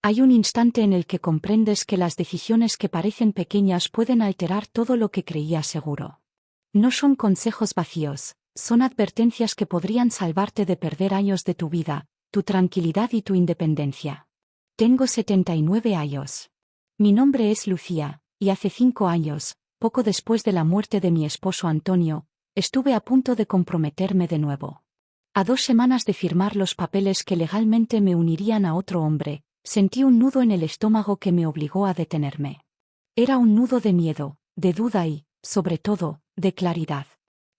Hay un instante en el que comprendes que las decisiones que parecen pequeñas pueden alterar todo lo que creías seguro. No son consejos vacíos, son advertencias que podrían salvarte de perder años de tu vida, tu tranquilidad y tu independencia. Tengo 79 años. Mi nombre es Lucía, y hace 5 años, poco después de la muerte de mi esposo Antonio, estuve a punto de comprometerme de nuevo. A 2 semanas de firmar los papeles que legalmente me unirían a otro hombre, sentí un nudo en el estómago que me obligó a detenerme. Era un nudo de miedo, de duda y, sobre todo, de claridad.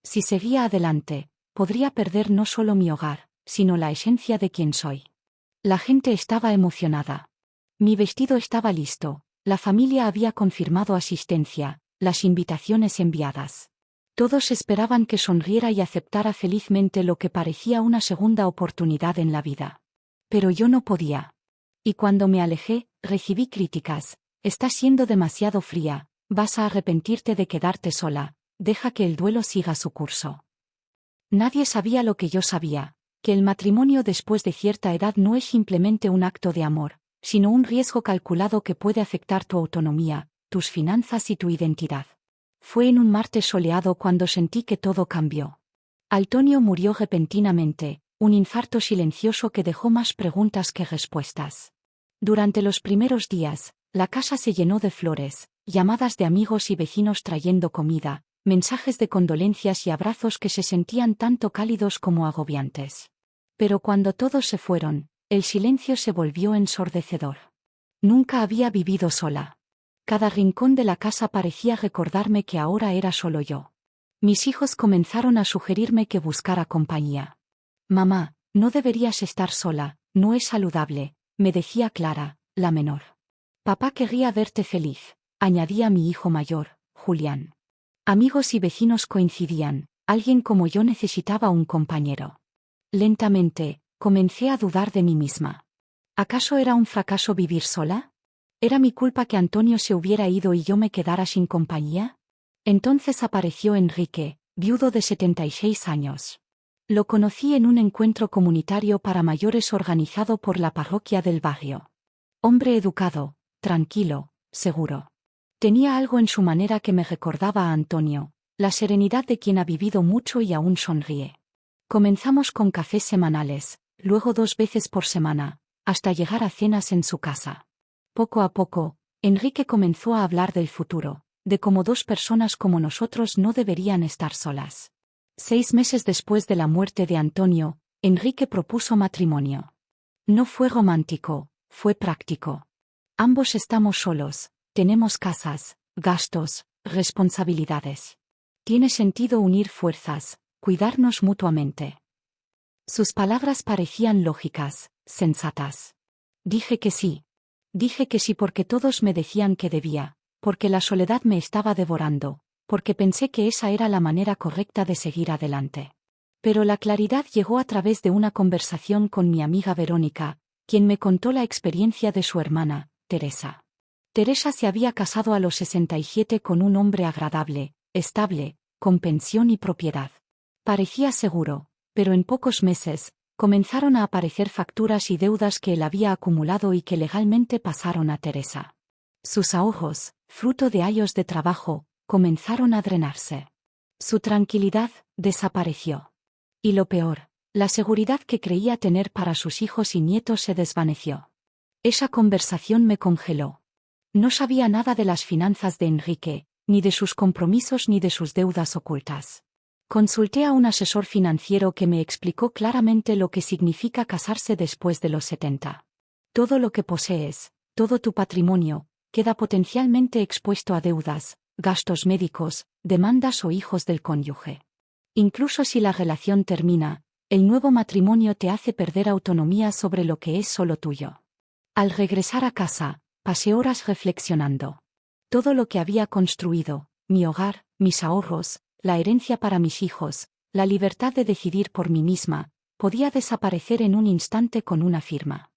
Si seguía adelante, podría perder no solo mi hogar, sino la esencia de quien soy. La gente estaba emocionada. Mi vestido estaba listo, la familia había confirmado asistencia, las invitaciones enviadas. Todos esperaban que sonriera y aceptara felizmente lo que parecía una segunda oportunidad en la vida. Pero yo no podía. Y cuando me alejé, recibí críticas. Estás siendo demasiado fría, vas a arrepentirte de quedarte sola, deja que el duelo siga su curso. Nadie sabía lo que yo sabía, que el matrimonio después de cierta edad no es simplemente un acto de amor, sino un riesgo calculado que puede afectar tu autonomía, tus finanzas y tu identidad. Fue en un martes soleado cuando sentí que todo cambió. Antonio murió repentinamente, un infarto silencioso que dejó más preguntas que respuestas. Durante los primeros días, la casa se llenó de flores, llamadas de amigos y vecinos trayendo comida, mensajes de condolencias y abrazos que se sentían tanto cálidos como agobiantes. Pero cuando todos se fueron, el silencio se volvió ensordecedor. Nunca había vivido sola. Cada rincón de la casa parecía recordarme que ahora era solo yo. Mis hijos comenzaron a sugerirme que buscara compañía. Mamá, no deberías estar sola, no es saludable, me decía Clara, la menor. Papá querría verte feliz, añadía mi hijo mayor, Julián. Amigos y vecinos coincidían, alguien como yo necesitaba un compañero. Lentamente, comencé a dudar de mí misma. ¿Acaso era un fracaso vivir sola? ¿Era mi culpa que Antonio se hubiera ido y yo me quedara sin compañía? Entonces apareció Enrique, viudo de 76 años. Lo conocí en un encuentro comunitario para mayores organizado por la parroquia del barrio. Hombre educado, tranquilo, seguro. Tenía algo en su manera que me recordaba a Antonio, la serenidad de quien ha vivido mucho y aún sonríe. Comenzamos con cafés semanales, luego 2 veces por semana, hasta llegar a cenas en su casa. Poco a poco, Enrique comenzó a hablar del futuro, de cómo 2 personas como nosotros no deberían estar solas. 6 meses después de la muerte de Antonio, Enrique propuso matrimonio. No fue romántico, fue práctico. Ambos estamos solos, tenemos casas, gastos, responsabilidades. Tiene sentido unir fuerzas, cuidarnos mutuamente. Sus palabras parecían lógicas, sensatas. Dije que sí. Dije que sí porque todos me decían que debía, porque la soledad me estaba devorando, porque pensé que esa era la manera correcta de seguir adelante. Pero la claridad llegó a través de una conversación con mi amiga Verónica, quien me contó la experiencia de su hermana, Teresa. Teresa se había casado a los 67 con un hombre agradable, estable, con pensión y propiedad. Parecía seguro, pero en pocos meses, comenzaron a aparecer facturas y deudas que él había acumulado y que legalmente pasaron a Teresa. Sus ahorros, fruto de años de trabajo, comenzaron a drenarse. Su tranquilidad desapareció. Y lo peor, la seguridad que creía tener para sus hijos y nietos se desvaneció. Esa conversación me congeló. No sabía nada de las finanzas de Enrique, ni de sus compromisos ni de sus deudas ocultas. Consulté a un asesor financiero que me explicó claramente lo que significa casarse después de los 70. Todo lo que posees, todo tu patrimonio, queda potencialmente expuesto a deudas, gastos médicos, demandas o hijos del cónyuge. Incluso si la relación termina, el nuevo matrimonio te hace perder autonomía sobre lo que es solo tuyo. Al regresar a casa, pasé horas reflexionando. Todo lo que había construido, mi hogar, mis ahorros, la herencia para mis hijos, la libertad de decidir por mí misma, podía desaparecer en un instante con una firma.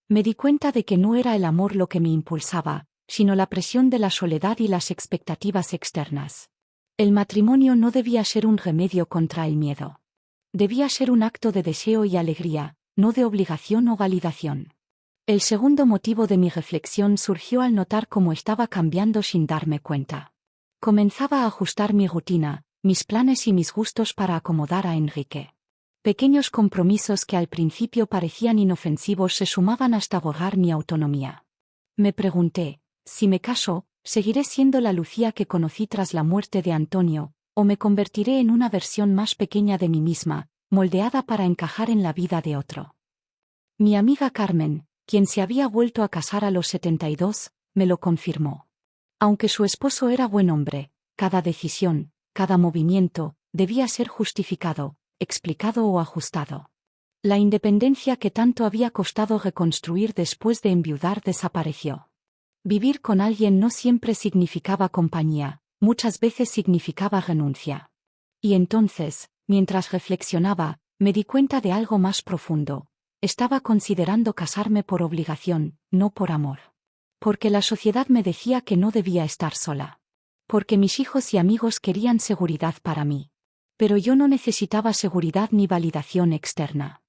Me di cuenta de que no era el amor lo que me impulsaba, sino la presión de la soledad y las expectativas externas. El matrimonio no debía ser un remedio contra el miedo. Debía ser un acto de deseo y alegría, no de obligación o validación. El segundo motivo de mi reflexión surgió al notar cómo estaba cambiando sin darme cuenta. Comenzaba a ajustar mi rutina, mis planes y mis gustos para acomodar a Enrique. Pequeños compromisos que al principio parecían inofensivos se sumaban hasta borrar mi autonomía. Me pregunté, si me caso, ¿seguiré siendo la Lucía que conocí tras la muerte de Antonio, o me convertiré en una versión más pequeña de mí misma, moldeada para encajar en la vida de otro? Mi amiga Carmen, quien se había vuelto a casar a los 72, me lo confirmó. Aunque su esposo era buen hombre, cada decisión, cada movimiento, debía ser justificado, explicado o ajustado. La independencia que tanto había costado reconstruir después de enviudar desapareció. Vivir con alguien no siempre significaba compañía, muchas veces significaba renuncia. Y entonces, mientras reflexionaba, me di cuenta de algo más profundo. Estaba considerando casarme por obligación, no por amor. Porque la sociedad me decía que no debía estar sola. Porque mis hijos y amigos querían seguridad para mí. Pero yo no necesitaba seguridad ni validación externa.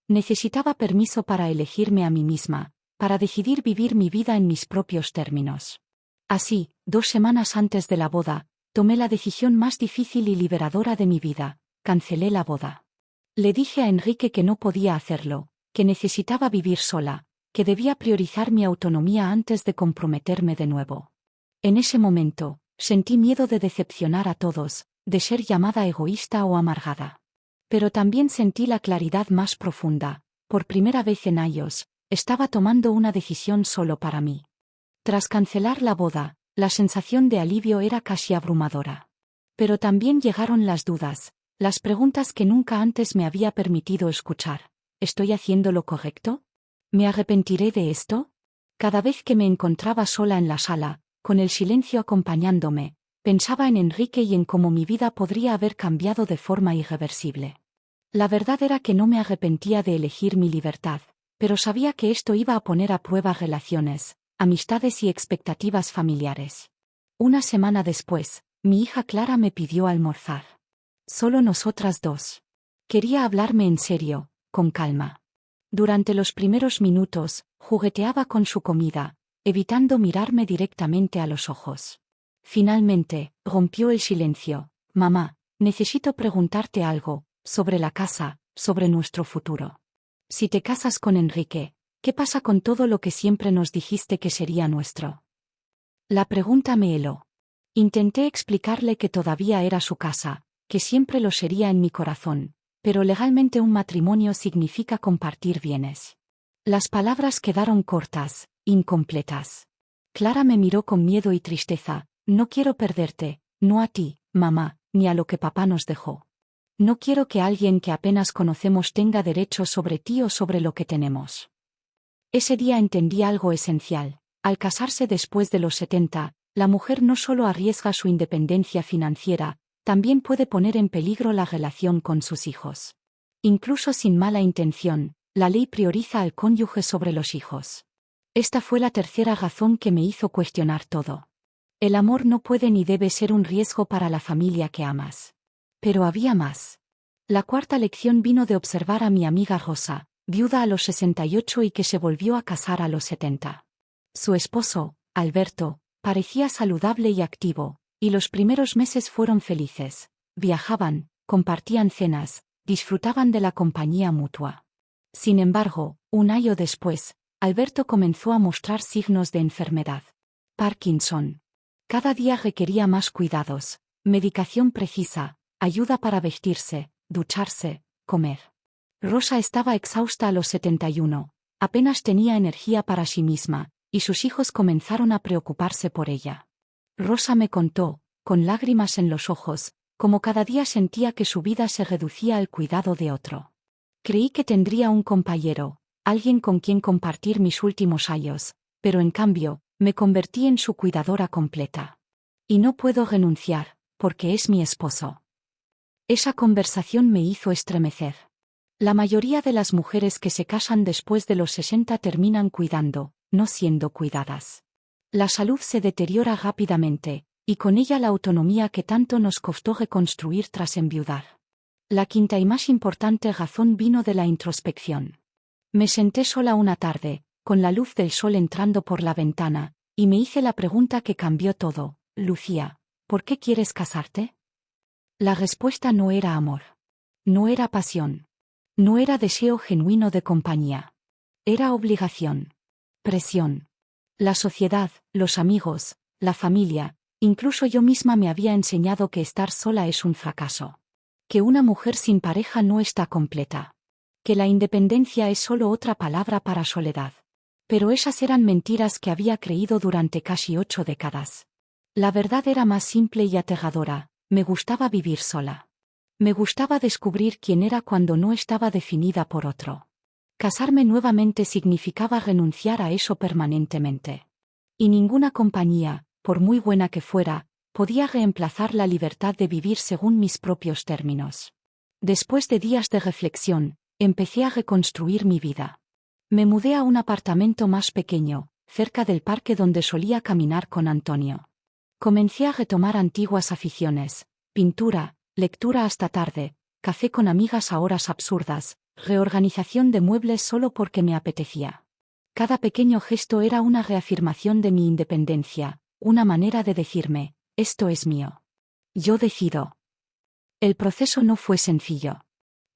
Necesitaba permiso para elegirme a mí misma, para decidir vivir mi vida en mis propios términos. Así, 2 semanas antes de la boda, tomé la decisión más difícil y liberadora de mi vida: cancelé la boda. Le dije a Enrique que no podía hacerlo, que necesitaba vivir sola, que debía priorizar mi autonomía antes de comprometerme de nuevo. En ese momento, sentí miedo de decepcionar a todos, de ser llamada egoísta o amargada. Pero también sentí la claridad más profunda. Por primera vez en años, estaba tomando una decisión solo para mí. Tras cancelar la boda, la sensación de alivio era casi abrumadora. Pero también llegaron las dudas, las preguntas que nunca antes me había permitido escuchar. ¿Estoy haciendo lo correcto? ¿Me arrepentiré de esto? Cada vez que me encontraba sola en la sala, con el silencio acompañándome, pensaba en Enrique y en cómo mi vida podría haber cambiado de forma irreversible. La verdad era que no me arrepentía de elegir mi libertad, pero sabía que esto iba a poner a prueba relaciones, amistades y expectativas familiares. Una semana después, mi hija Clara me pidió almorzar. Solo nosotras dos. Quería hablarme en serio, con calma. Durante los primeros minutos, jugueteaba con su comida, evitando mirarme directamente a los ojos. Finalmente, rompió el silencio. Mamá, necesito preguntarte algo, sobre la casa, sobre nuestro futuro. Si te casas con Enrique, ¿qué pasa con todo lo que siempre nos dijiste que sería nuestro? La pregunta me heló. Intenté explicarle que todavía era su casa, que siempre lo sería en mi corazón, pero legalmente un matrimonio significa compartir bienes. Las palabras quedaron cortas, incompletas. Clara me miró con miedo y tristeza. No quiero perderte, no a ti, mamá, ni a lo que papá nos dejó. No quiero que alguien que apenas conocemos tenga derecho sobre ti o sobre lo que tenemos. Ese día entendí algo esencial. Al casarse después de los 70, la mujer no solo arriesga su independencia financiera, también puede poner en peligro la relación con sus hijos. Incluso sin mala intención, la ley prioriza al cónyuge sobre los hijos. Esta fue la tercera razón que me hizo cuestionar todo. El amor no puede ni debe ser un riesgo para la familia que amas. Pero había más. La cuarta lección vino de observar a mi amiga Rosa, viuda a los 68 y que se volvió a casar a los 70. Su esposo, Alberto, parecía saludable y activo, y los primeros meses fueron felices. Viajaban, compartían cenas, disfrutaban de la compañía mutua. Sin embargo, un año después, Alberto comenzó a mostrar signos de enfermedad. Parkinson. Cada día requería más cuidados, medicación precisa, ayuda para vestirse, ducharse, comer. Rosa estaba exhausta a los 71, apenas tenía energía para sí misma, y sus hijos comenzaron a preocuparse por ella. Rosa me contó, con lágrimas en los ojos, cómo cada día sentía que su vida se reducía al cuidado de otro. Creí que tendría un compañero, alguien con quien compartir mis últimos años, pero en cambio, me convertí en su cuidadora completa. Y no puedo renunciar, porque es mi esposo. Esa conversación me hizo estremecer. La mayoría de las mujeres que se casan después de los 60 terminan cuidando, no siendo cuidadas. La salud se deteriora rápidamente, y con ella la autonomía que tanto nos costó reconstruir tras enviudar. La quinta y más importante razón vino de la introspección. Me senté sola una tarde, con la luz del sol entrando por la ventana, y me hice la pregunta que cambió todo: Lucía, ¿por qué quieres casarte? La respuesta no era amor. No era pasión. No era deseo genuino de compañía. Era obligación. Presión. La sociedad, los amigos, la familia, incluso yo misma me había enseñado que estar sola es un fracaso. Que una mujer sin pareja no está completa. Que la independencia es solo otra palabra para soledad. Pero esas eran mentiras que había creído durante casi 8 décadas. La verdad era más simple y aterradora: me gustaba vivir sola. Me gustaba descubrir quién era cuando no estaba definida por otro. Casarme nuevamente significaba renunciar a eso permanentemente. Y ninguna compañía, por muy buena que fuera, podía reemplazar la libertad de vivir según mis propios términos. Después de días de reflexión, empecé a reconstruir mi vida. Me mudé a un apartamento más pequeño, cerca del parque donde solía caminar con Antonio. Comencé a retomar antiguas aficiones: pintura, lectura hasta tarde, café con amigas a horas absurdas, reorganización de muebles solo porque me apetecía. Cada pequeño gesto era una reafirmación de mi independencia, una manera de decirme: esto es mío. Yo decido. El proceso no fue sencillo.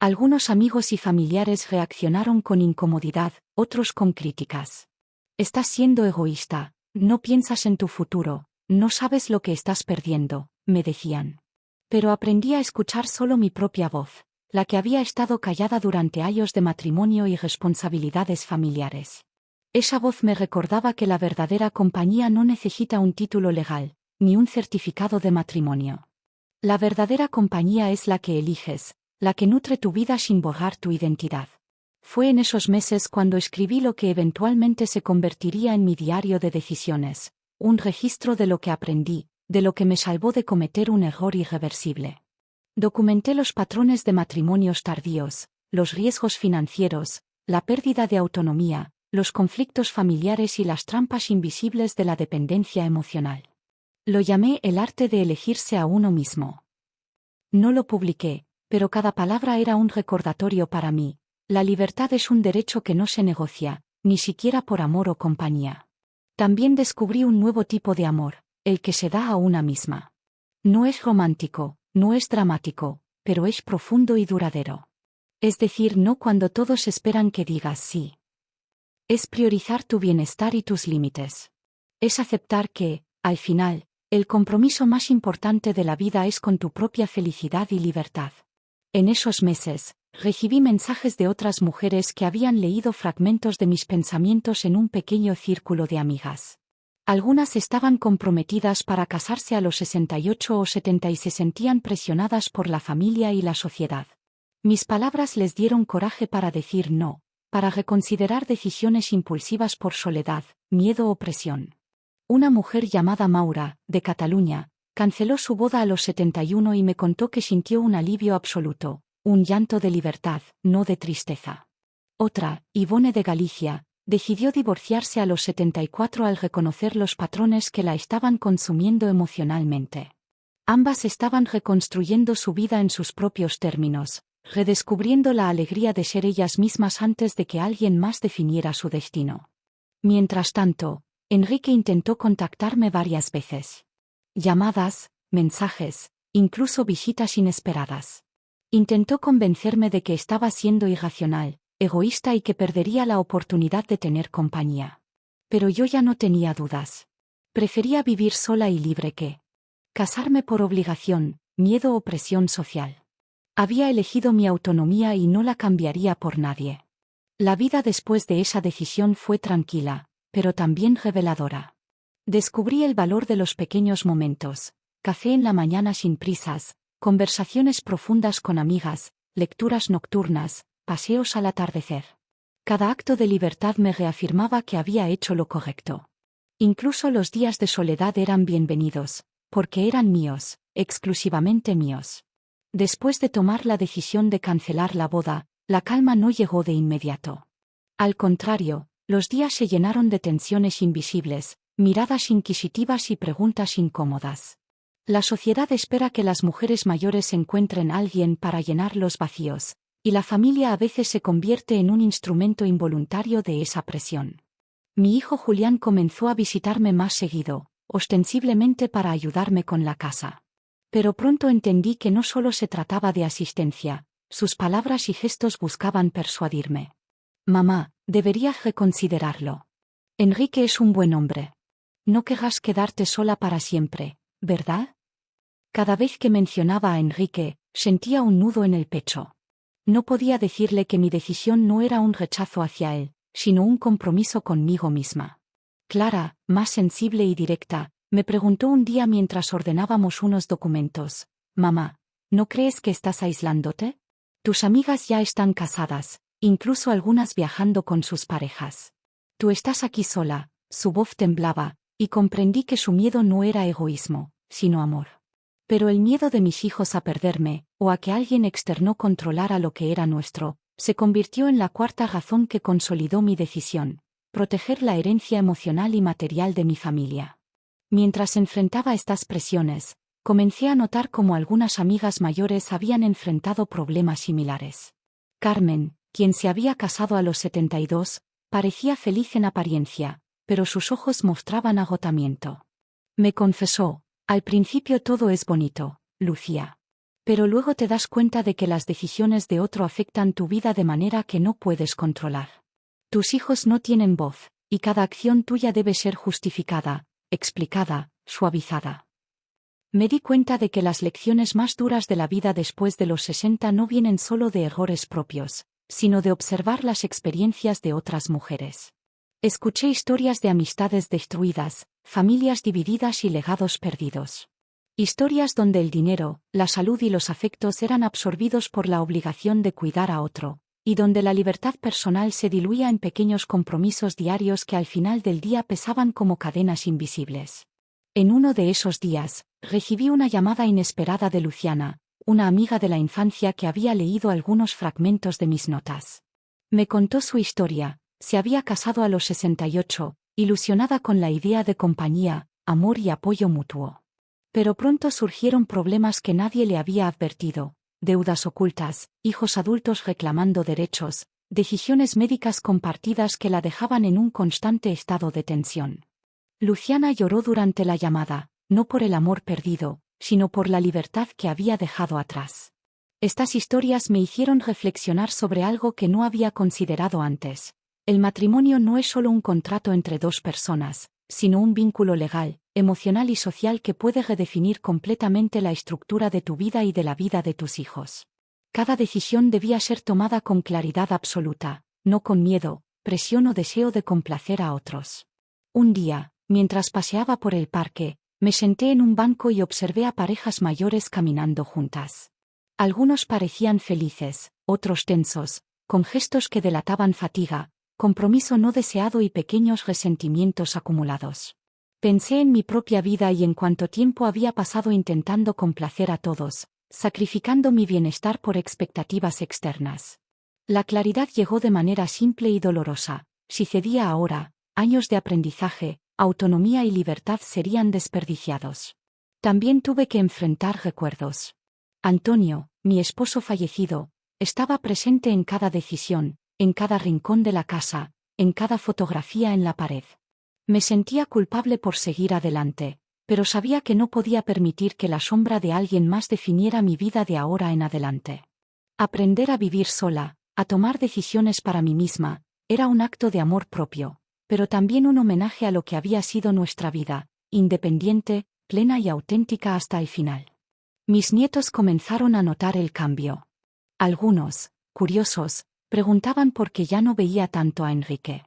Algunos amigos y familiares reaccionaron con incomodidad, otros con críticas. Estás siendo egoísta, no piensas en tu futuro, no sabes lo que estás perdiendo, me decían. Pero aprendí a escuchar solo mi propia voz, la que había estado callada durante años de matrimonio y responsabilidades familiares. Esa voz me recordaba que la verdadera compañía no necesita un título legal, ni un certificado de matrimonio. La verdadera compañía es la que eliges, la que nutre tu vida sin borrar tu identidad. Fue en esos meses cuando escribí lo que eventualmente se convertiría en mi diario de decisiones, un registro de lo que aprendí, de lo que me salvó de cometer un error irreversible. Documenté los patrones de matrimonios tardíos, los riesgos financieros, la pérdida de autonomía, los conflictos familiares y las trampas invisibles de la dependencia emocional. Lo llamé el arte de elegirse a uno mismo. No lo publiqué, pero cada palabra era un recordatorio para mí: la libertad es un derecho que no se negocia, ni siquiera por amor o compañía. También descubrí un nuevo tipo de amor, el que se da a una misma. No es romántico, no es dramático, pero es profundo y duradero. Es decir, no cuando todos esperan que digas sí. Es priorizar tu bienestar y tus límites. Es aceptar que, al final, el compromiso más importante de la vida es con tu propia felicidad y libertad. En esos meses, recibí mensajes de otras mujeres que habían leído fragmentos de mis pensamientos en un pequeño círculo de amigas. Algunas estaban comprometidas para casarse a los 68 o 70 y se sentían presionadas por la familia y la sociedad. Mis palabras les dieron coraje para decir no, para reconsiderar decisiones impulsivas por soledad, miedo o presión. Una mujer llamada Maura, de Cataluña, canceló su boda a los 71 y me contó que sintió un alivio absoluto, un llanto de libertad, no de tristeza. Otra, Ivone de Galicia, decidió divorciarse a los 74 al reconocer los patrones que la estaban consumiendo emocionalmente. Ambas estaban reconstruyendo su vida en sus propios términos, redescubriendo la alegría de ser ellas mismas antes de que alguien más definiera su destino. Mientras tanto, Enrique intentó contactarme varias veces. Llamadas, mensajes, incluso visitas inesperadas. Intentó convencerme de que estaba siendo irracional, egoísta y que perdería la oportunidad de tener compañía. Pero yo ya no tenía dudas. Prefería vivir sola y libre que casarme por obligación, miedo o presión social. Había elegido mi autonomía y no la cambiaría por nadie. La vida después de esa decisión fue tranquila, pero también reveladora. Descubrí el valor de los pequeños momentos: café en la mañana sin prisas, conversaciones profundas con amigas, lecturas nocturnas, paseos al atardecer. Cada acto de libertad me reafirmaba que había hecho lo correcto. Incluso los días de soledad eran bienvenidos, porque eran míos, exclusivamente míos. Después de tomar la decisión de cancelar la boda, la calma no llegó de inmediato. Al contrario, los días se llenaron de tensiones invisibles, miradas inquisitivas y preguntas incómodas. La sociedad espera que las mujeres mayores encuentren a alguien para llenar los vacíos, y la familia a veces se convierte en un instrumento involuntario de esa presión. Mi hijo Julián comenzó a visitarme más seguido, ostensiblemente para ayudarme con la casa. Pero pronto entendí que no solo se trataba de asistencia, sus palabras y gestos buscaban persuadirme. Mamá, deberías reconsiderarlo. Enrique es un buen hombre. No querrás quedarte sola para siempre, ¿verdad? Cada vez que mencionaba a Enrique, sentía un nudo en el pecho. No podía decirle que mi decisión no era un rechazo hacia él, sino un compromiso conmigo misma. Clara, más sensible y directa, me preguntó un día mientras ordenábamos unos documentos: Mamá, ¿no crees que estás aislándote? Tus amigas ya están casadas, incluso algunas viajando con sus parejas. Tú estás aquí sola. Su voz temblaba, y comprendí que su miedo no era egoísmo, sino amor. Pero el miedo de mis hijos a perderme, o a que alguien externo controlara lo que era nuestro, se convirtió en la cuarta razón que consolidó mi decisión: proteger la herencia emocional y material de mi familia. Mientras enfrentaba estas presiones, comencé a notar cómo algunas amigas mayores habían enfrentado problemas similares. Carmen, quien se había casado a los 72, parecía feliz en apariencia, pero sus ojos mostraban agotamiento. Me confesó: al principio todo es bonito, Lucía. Pero luego te das cuenta de que las decisiones de otro afectan tu vida de manera que no puedes controlar. Tus hijos no tienen voz, y cada acción tuya debe ser justificada, explicada, suavizada. Me di cuenta de que las lecciones más duras de la vida después de los 60 no vienen solo de errores propios, sino de observar las experiencias de otras mujeres. Escuché historias de amistades destruidas, familias divididas y legados perdidos. Historias donde el dinero, la salud y los afectos eran absorbidos por la obligación de cuidar a otro, y donde la libertad personal se diluía en pequeños compromisos diarios que al final del día pesaban como cadenas invisibles. En uno de esos días, recibí una llamada inesperada de Luciana, una amiga de la infancia que había leído algunos fragmentos de mis notas. Me contó su historia. Se había casado a los 68, ilusionada con la idea de compañía, amor y apoyo mutuo. Pero pronto surgieron problemas que nadie le había advertido: deudas ocultas, hijos adultos reclamando derechos, decisiones médicas compartidas que la dejaban en un constante estado de tensión. Luciana lloró durante la llamada, no por el amor perdido, sino por la libertad que había dejado atrás. Estas historias me hicieron reflexionar sobre algo que no había considerado antes. El matrimonio no es solo un contrato entre dos personas, sino un vínculo legal, emocional y social que puede redefinir completamente la estructura de tu vida y de la vida de tus hijos. Cada decisión debía ser tomada con claridad absoluta, no con miedo, presión o deseo de complacer a otros. Un día, mientras paseaba por el parque, me senté en un banco y observé a parejas mayores caminando juntas. Algunos parecían felices, otros tensos, con gestos que delataban fatiga, compromiso no deseado y pequeños resentimientos acumulados. Pensé en mi propia vida y en cuánto tiempo había pasado intentando complacer a todos, sacrificando mi bienestar por expectativas externas. La claridad llegó de manera simple y dolorosa: si cedía ahora, años de aprendizaje, autonomía y libertad serían desperdiciados. También tuve que enfrentar recuerdos. Antonio, mi esposo fallecido, estaba presente en cada decisión, en cada rincón de la casa, en cada fotografía en la pared. Me sentía culpable por seguir adelante, pero sabía que no podía permitir que la sombra de alguien más definiera mi vida de ahora en adelante. Aprender a vivir sola, a tomar decisiones para mí misma, era un acto de amor propio, pero también un homenaje a lo que había sido nuestra vida, independiente, plena y auténtica hasta el final. Mis nietos comenzaron a notar el cambio. Algunos, curiosos, preguntaban por qué ya no veía tanto a Enrique.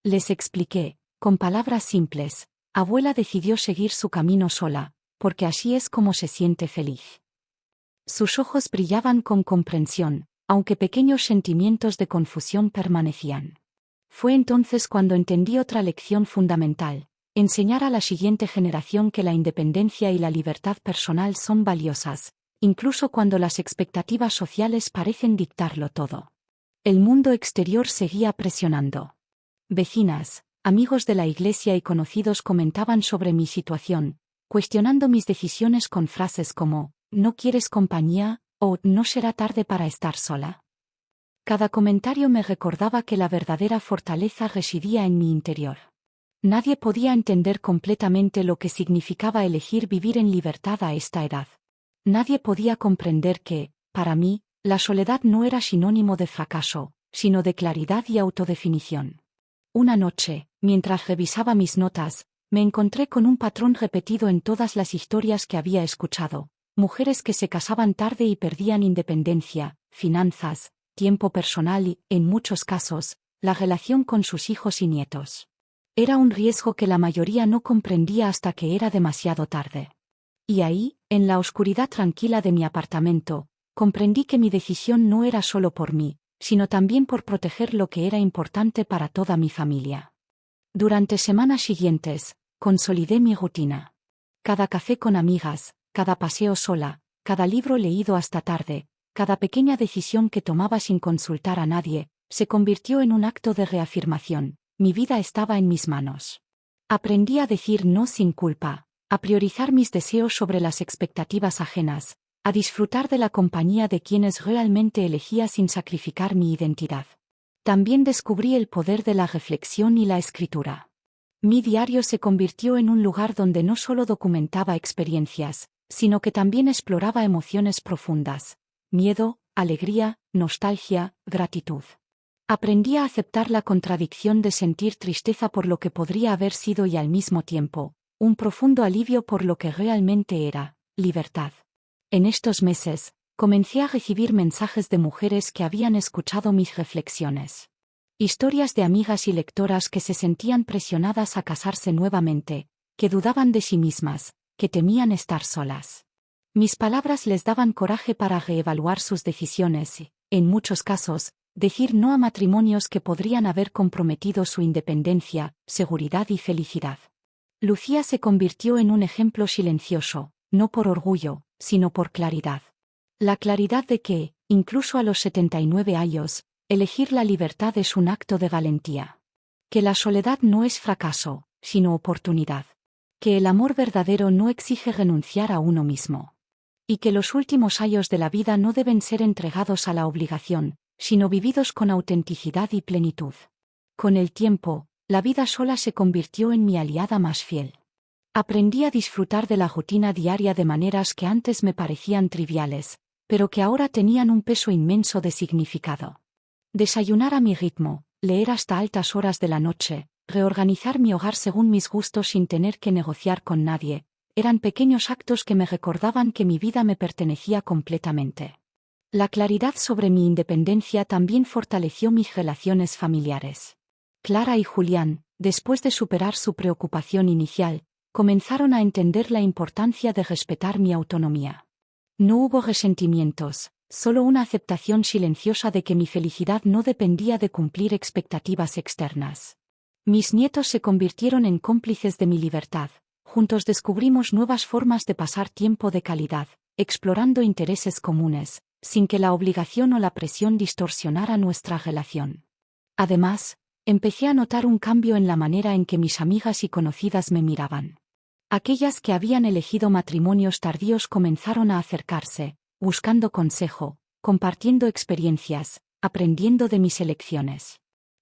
Les expliqué, con palabras simples: abuela decidió seguir su camino sola, porque así es como se siente feliz. Sus ojos brillaban con comprensión, aunque pequeños sentimientos de confusión permanecían. Fue entonces cuando entendí otra lección fundamental: enseñar a la siguiente generación que la independencia y la libertad personal son valiosas, incluso cuando las expectativas sociales parecen dictarlo todo. El mundo exterior seguía presionando. Vecinas, amigos de la iglesia y conocidos comentaban sobre mi situación, cuestionando mis decisiones con frases como: ¿no quieres compañía? O ¿no será tarde para estar sola? Cada comentario me recordaba que la verdadera fortaleza residía en mi interior. Nadie podía entender completamente lo que significaba elegir vivir en libertad a esta edad. Nadie podía comprender que, para mí, la soledad no era sinónimo de fracaso, sino de claridad y autodefinición. Una noche, mientras revisaba mis notas, me encontré con un patrón repetido en todas las historias que había escuchado: mujeres que se casaban tarde y perdían independencia, finanzas, tiempo personal y, en muchos casos, la relación con sus hijos y nietos. Era un riesgo que la mayoría no comprendía hasta que era demasiado tarde. Y ahí, en la oscuridad tranquila de mi apartamento, comprendí que mi decisión no era solo por mí, sino también por proteger lo que era importante para toda mi familia. Durante semanas siguientes, consolidé mi rutina. Cada café con amigas, cada paseo sola, cada libro leído hasta tarde, cada pequeña decisión que tomaba sin consultar a nadie, se convirtió en un acto de reafirmación: mi vida estaba en mis manos. Aprendí a decir no sin culpa, a priorizar mis deseos sobre las expectativas ajenas, a disfrutar de la compañía de quienes realmente elegía sin sacrificar mi identidad. También descubrí el poder de la reflexión y la escritura. Mi diario se convirtió en un lugar donde no solo documentaba experiencias, sino que también exploraba emociones profundas: miedo, alegría, nostalgia, gratitud. Aprendí a aceptar la contradicción de sentir tristeza por lo que podría haber sido y al mismo tiempo, un profundo alivio por lo que realmente era: libertad. En estos meses, comencé a recibir mensajes de mujeres que habían escuchado mis reflexiones. Historias de amigas y lectoras que se sentían presionadas a casarse nuevamente, que dudaban de sí mismas, que temían estar solas. Mis palabras les daban coraje para reevaluar sus decisiones y, en muchos casos, decir no a matrimonios que podrían haber comprometido su independencia, seguridad y felicidad. Lucía se convirtió en un ejemplo silencioso, no por orgullo, sino por claridad. La claridad de que, incluso a los 79 años, elegir la libertad es un acto de valentía. Que la soledad no es fracaso, sino oportunidad. Que el amor verdadero no exige renunciar a uno mismo. Y que los últimos años de la vida no deben ser entregados a la obligación, sino vividos con autenticidad y plenitud. Con el tiempo, la vida sola se convirtió en mi aliada más fiel. Aprendí a disfrutar de la rutina diaria de maneras que antes me parecían triviales, pero que ahora tenían un peso inmenso de significado. Desayunar a mi ritmo, leer hasta altas horas de la noche, reorganizar mi hogar según mis gustos sin tener que negociar con nadie, eran pequeños actos que me recordaban que mi vida me pertenecía completamente. La claridad sobre mi independencia también fortaleció mis relaciones familiares. Clara y Julián, después de superar su preocupación inicial, comenzaron a entender la importancia de respetar mi autonomía. No hubo resentimientos, solo una aceptación silenciosa de que mi felicidad no dependía de cumplir expectativas externas. Mis nietos se convirtieron en cómplices de mi libertad. Juntos descubrimos nuevas formas de pasar tiempo de calidad, explorando intereses comunes, sin que la obligación o la presión distorsionara nuestra relación. Además, empecé a notar un cambio en la manera en que mis amigas y conocidas me miraban. Aquellas que habían elegido matrimonios tardíos comenzaron a acercarse, buscando consejo, compartiendo experiencias, aprendiendo de mis elecciones.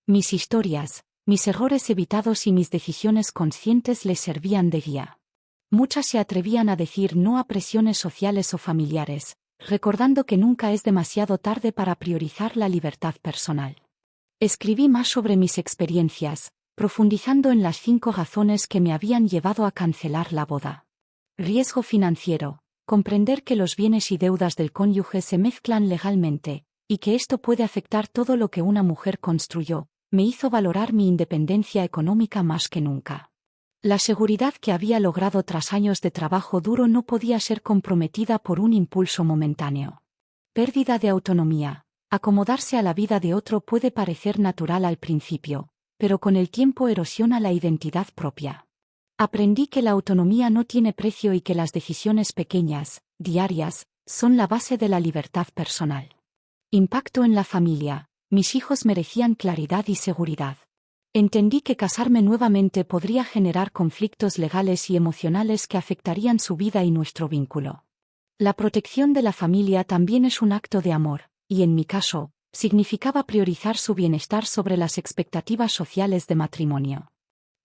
Mis historias, mis errores evitados y mis decisiones conscientes les servían de guía. Muchas se atrevían a decir no a presiones sociales o familiares, recordando que nunca es demasiado tarde para priorizar la libertad personal. Escribí más sobre mis experiencias, profundizando en las 5 razones que me habían llevado a cancelar la boda. Riesgo financiero: comprender que los bienes y deudas del cónyuge se mezclan legalmente, y que esto puede afectar todo lo que una mujer construyó, me hizo valorar mi independencia económica más que nunca. La seguridad que había logrado tras años de trabajo duro no podía ser comprometida por un impulso momentáneo. Pérdida de autonomía: acomodarse a la vida de otro puede parecer natural al principio, pero con el tiempo erosiona la identidad propia. Aprendí que la autonomía no tiene precio y que las decisiones pequeñas, diarias, son la base de la libertad personal. Impacto en la familia: mis hijos merecían claridad y seguridad. Entendí que casarme nuevamente podría generar conflictos legales y emocionales que afectarían su vida y nuestro vínculo. La protección de la familia también es un acto de amor, y en mi caso, significaba priorizar su bienestar sobre las expectativas sociales de matrimonio.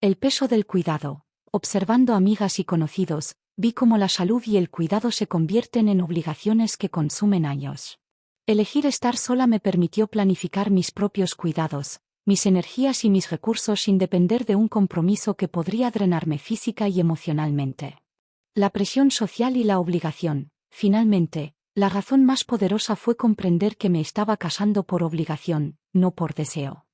El peso del cuidado. Observando amigas y conocidos, vi cómo la salud y el cuidado se convierten en obligaciones que consumen años. Elegir estar sola me permitió planificar mis propios cuidados, mis energías y mis recursos sin depender de un compromiso que podría drenarme física y emocionalmente. La presión social y la obligación. Finalmente, la razón más poderosa fue comprender que me estaba casando por obligación, no por deseo.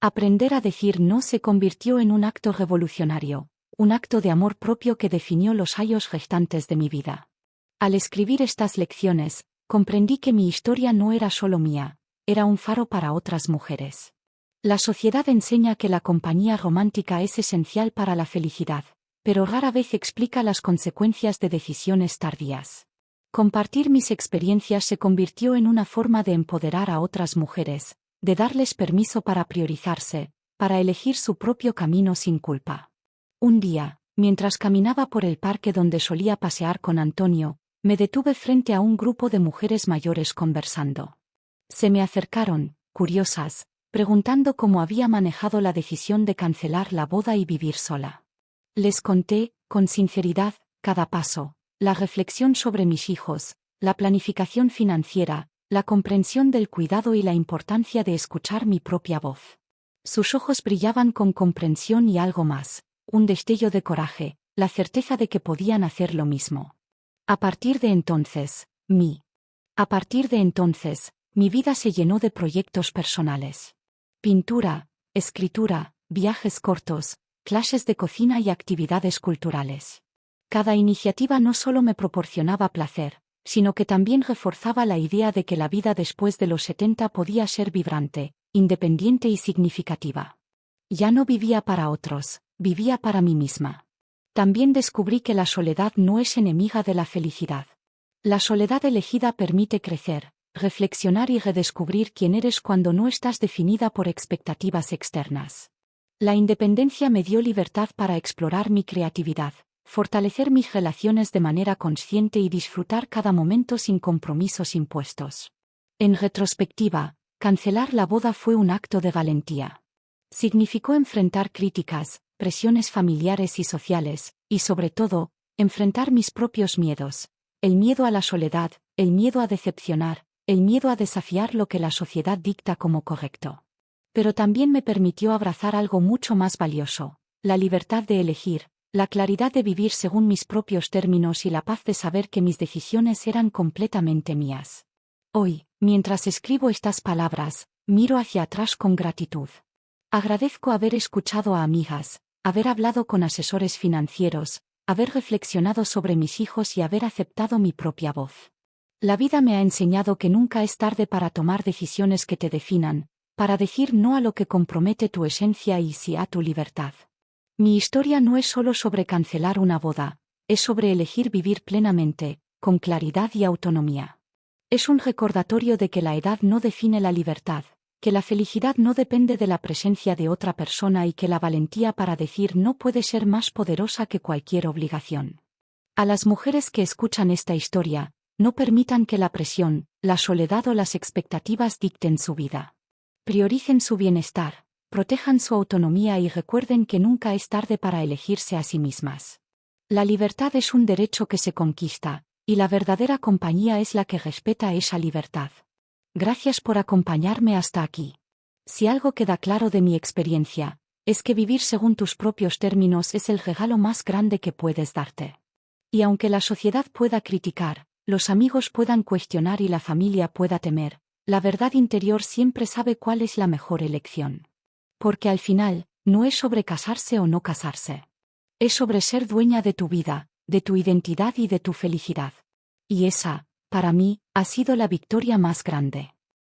Aprender a decir no se convirtió en un acto revolucionario, un acto de amor propio que definió los años restantes de mi vida. Al escribir estas lecciones, comprendí que mi historia no era solo mía, era un faro para otras mujeres. La sociedad enseña que la compañía romántica es esencial para la felicidad, pero rara vez explica las consecuencias de decisiones tardías. Compartir mis experiencias se convirtió en una forma de empoderar a otras mujeres, de darles permiso para priorizarse, para elegir su propio camino sin culpa. Un día, mientras caminaba por el parque donde solía pasear con Antonio, me detuve frente a un grupo de mujeres mayores conversando. Se me acercaron, curiosas, preguntando cómo había manejado la decisión de cancelar la boda y vivir sola. Les conté, con sinceridad, cada paso, la reflexión sobre mis hijos, la planificación financiera, la comprensión del cuidado y la importancia de escuchar mi propia voz. Sus ojos brillaban con comprensión y algo más, un destello de coraje, la certeza de que podían hacer lo mismo. A partir de entonces, mi vida se llenó de proyectos personales. Pintura, escritura, viajes cortos, clases de cocina y actividades culturales. Cada iniciativa no solo me proporcionaba placer, sino que también reforzaba la idea de que la vida después de los 70 podía ser vibrante, independiente y significativa. Ya no vivía para otros, vivía para mí misma. También descubrí que la soledad no es enemiga de la felicidad. La soledad elegida permite crecer, reflexionar y redescubrir quién eres cuando no estás definida por expectativas externas. La independencia me dio libertad para explorar mi creatividad, fortalecer mis relaciones de manera consciente y disfrutar cada momento sin compromisos impuestos. En retrospectiva, cancelar la boda fue un acto de valentía. Significó enfrentar críticas, presiones familiares y sociales, y sobre todo, enfrentar mis propios miedos, el miedo a la soledad, el miedo a decepcionar, el miedo a desafiar lo que la sociedad dicta como correcto. Pero también me permitió abrazar algo mucho más valioso, la libertad de elegir, la claridad de vivir según mis propios términos y la paz de saber que mis decisiones eran completamente mías. Hoy, mientras escribo estas palabras, miro hacia atrás con gratitud. Agradezco haber escuchado a amigas, haber hablado con asesores financieros, haber reflexionado sobre mis hijos y haber aceptado mi propia voz. La vida me ha enseñado que nunca es tarde para tomar decisiones que te definan, para decir no a lo que compromete tu esencia y sí a tu libertad. Mi historia no es solo sobre cancelar una boda, es sobre elegir vivir plenamente, con claridad y autonomía. Es un recordatorio de que la edad no define la libertad, que la felicidad no depende de la presencia de otra persona y que la valentía para decir no puede ser más poderosa que cualquier obligación. A las mujeres que escuchan esta historia, no permitan que la presión, la soledad o las expectativas dicten su vida. Prioricen su bienestar, protejan su autonomía y recuerden que nunca es tarde para elegirse a sí mismas. La libertad es un derecho que se conquista, y la verdadera compañía es la que respeta esa libertad. Gracias por acompañarme hasta aquí. Si algo queda claro de mi experiencia, es que vivir según tus propios términos es el regalo más grande que puedes darte. Y aunque la sociedad pueda criticar, los amigos puedan cuestionar y la familia pueda temer, la verdad interior siempre sabe cuál es la mejor elección. Porque al final, no es sobre casarse o no casarse. Es sobre ser dueña de tu vida, de tu identidad y de tu felicidad. Y esa, para mí, ha sido la victoria más grande.